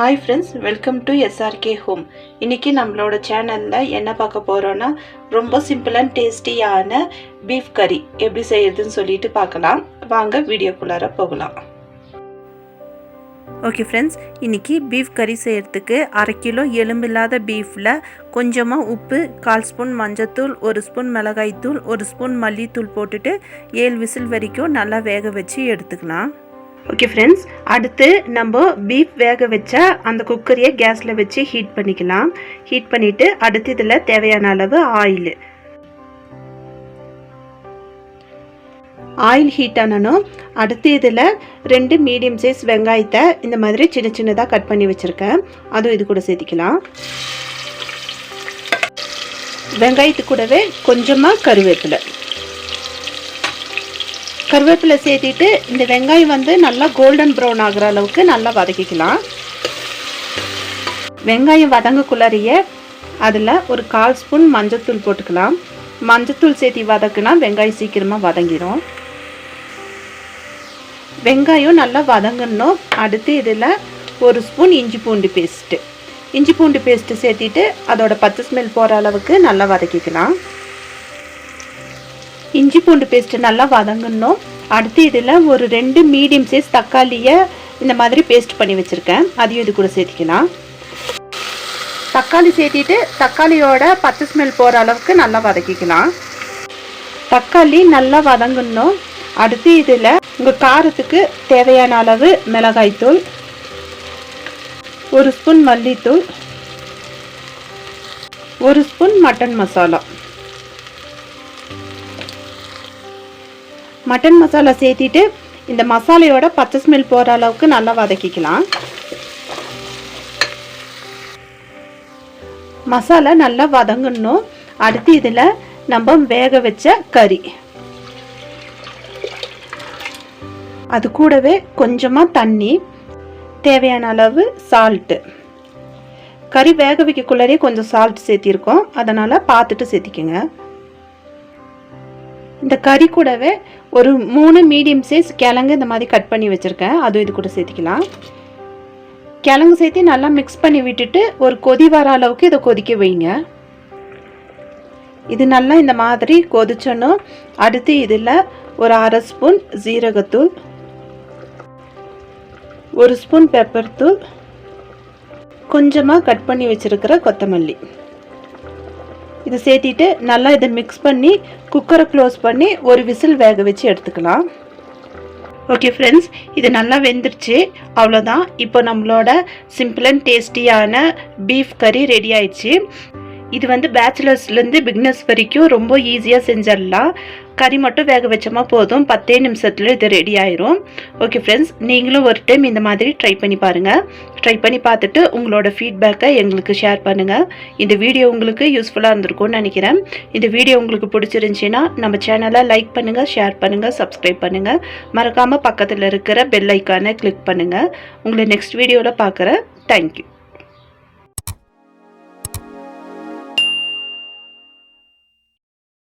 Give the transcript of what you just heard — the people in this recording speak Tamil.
Hi friends, welcome to SRK Home. இன்னைக்கு நம்மளோட சேனல்ல என்ன பார்க்க போறோம்னா ரொம்ப சிம்பிள் அண்ட் டேஸ்டியான பீஃப் கறி எப்படி செய்யறதுன்னு சொல்லிட்டு பார்க்கலாம். வாங்க வீடியோக்குள்ளார போகலாம். ஓகே ஃப்ரெண்ட்ஸ், இன்னைக்கு பீஃப் கறி செய்யறதுக்கு 1/2 கிலோ எலும்பில்லாத பீஃப்ல கொஞ்சமா உப்பு, 1/4 ஸ்பூன் மஞ்சள்தூள், 1 ஸ்பூன் மிளகாய்த்தூள், 1 ஸ்பூன் மல்லித்தூள் போட்டுட்டு 7 விசில் வரைக்கும் நல்லா வேக வச்சு எடுத்துக்கலாம். ஓகே ஃப்ரெண்ட்ஸ், அடுத்து நம்ம பீஃப் வேக வச்ச அந்த குக்கரையை கேஸில் வச்சு ஹீட் பண்ணிக்கலாம். ஹீட் பண்ணிவிட்டு அடுத்து இதில் தேவையான அளவு ஆயில் ஹீட் ஆனனும் அடுத்து இதில் 2 மீடியம் சைஸ் வெங்காயத்தை இந்த மாதிரி சின்ன சின்னதாக கட் பண்ணி வச்சுருக்கேன். அதுவும் இது கூட சேர்த்திக்கலாம். வெங்காயத்து கூடவே கொஞ்சமாக கருவேப்பிலை சேர்த்திட்டு இந்த வெங்காயம் நல்லா கோல்டன் ப்ரௌன் ஆகிற அளவுக்கு நல்லா வதக்கிக்கலாம். வெங்காயம் வதங்கக்குள்ளாரியே அதில் ஒரு 1/4 ஸ்பூன் மஞ்சள்தூள் போட்டுக்கலாம். மஞ்சள்தூள் சேர்த்தி வதக்குனா வெங்காயம் சீக்கிரமாக வதங்கிடும். வெங்காயம் நல்லா வதங்கணும். அடுத்து இதில் 1 ஸ்பூன் இஞ்சி பூண்டு பேஸ்ட்டு சேர்த்திட்டு அதோட பச்சை ஸ்மெல் போகிற அளவுக்கு நல்லா வதக்கிக்கலாம். இஞ்சி பூண்டு பேஸ்ட்டு நல்லா வதங்கணும். அடுத்து இதில் ஒரு 2 மீடியம் சைஸ் தக்காளியை இந்த மாதிரி பேஸ்ட் பண்ணி வச்சுருக்கேன். அதையும் இது கூட சேர்த்திக்கலாம். தக்காளி சேர்த்திட்டு தக்காளியோட பச்சை ஸ்மெல் போகிற அளவுக்கு நல்லா வதக்கிக்கலாம். தக்காளி நல்லா வதங்கணும். அடுத்து இதில் உங்கள் காரத்துக்கு தேவையான அளவு மிளகாய்த்தூள், 1 ஸ்பூன் மல்லித்தூள், 1 ஸ்பூன் மட்டன் மசாலா சேர்த்திட்டு இந்த மசாலையோட பச்சை ஸ்மெல் போகிற அளவுக்கு நல்லா வதக்கிக்கலாம். மசாலா நல்லா வதங்கணும். அடுத்து இதில் நம்ம வேக வச்ச கறி, அது கூடவே கொஞ்சமாக தண்ணி, தேவையான அளவு சால்ட்டு. கறி வேக வைக்கக்குள்ளே கொஞ்சம் சால்ட் சேர்த்திருக்கோம், அதனால் பார்த்துட்டு சேர்த்திக்கோங்க. இந்த கறி கூடவே ஒரு 3 மீடியம் சைஸ் கிழங்கு இந்த மாதிரி கட் பண்ணி வச்சுருக்கேன். அதுவும் இது கூட சேர்த்திக்கலாம். கிழங்கு சேர்த்து நல்லா மிக்ஸ் பண்ணி விட்டுட்டு ஒரு கொதி வர அளவுக்கு இதை கொதிக்க வைங்க. இது நல்லா இந்த மாதிரி கொதிச்சோன்னு அடுத்து இதில் ஒரு 1/2 ஸ்பூன் ஜீரகத்தூள், 1 ஸ்பூன் பெப்பர் தூள், கொஞ்சமாக கட் பண்ணி வச்சுருக்கிற கொத்தமல்லி இது சேர்த்திட்டு நல்லா இதை மிக்ஸ் பண்ணி குக்கரை க்ளோஸ் பண்ணி ஒரு விசில் வேக வச்சு எடுத்துக்கலாம். ஓகே ஃப்ரெண்ட்ஸ், இது நல்லா வெந்துருச்சு. அவ்வளோதான். இப்போ நம்மளோட சிம்பிள் அண்ட் டேஸ்டியான பீஃப் கறி ரெடி ஆயிடுச்சு. இது பேச்சுலர்ஸ்லேருந்து பிகினர்ஸ் வரைக்கும் ரொம்ப ஈஸியாக செஞ்சிடலாம். கறி மட்டும் வேக வச்சோமா போதும், 10 நிமிஷத்தில் இது ரெடி ஆயிரும். ஓகே ஃப்ரெண்ட்ஸ், நீங்களும் ஒரு டைம் இந்த மாதிரி ட்ரை பண்ணி பாருங்கள். ட்ரை பண்ணி பார்த்துட்டு உங்களோட ஃபீட்பேக்கை எங்களுக்கு ஷேர் பண்ணுங்கள். இந்த வீடியோ உங்களுக்கு யூஸ்ஃபுல்லாக இருந்திருக்கும்னு நினைக்கிறேன். இந்த வீடியோ உங்களுக்கு பிடிச்சிருந்துச்சின்னா நம்ம சேனலை லைக் பண்ணுங்கள், ஷேர் பண்ணுங்கள், சப்ஸ்கிரைப் பண்ணுங்கள். மறக்காமல் பக்கத்தில் இருக்கிற பெல் ஐக்கானை கிளிக் பண்ணுங்கள். உங்களை நெக்ஸ்ட் வீடியோவில் பார்க்குறேன். தேங்க்யூ.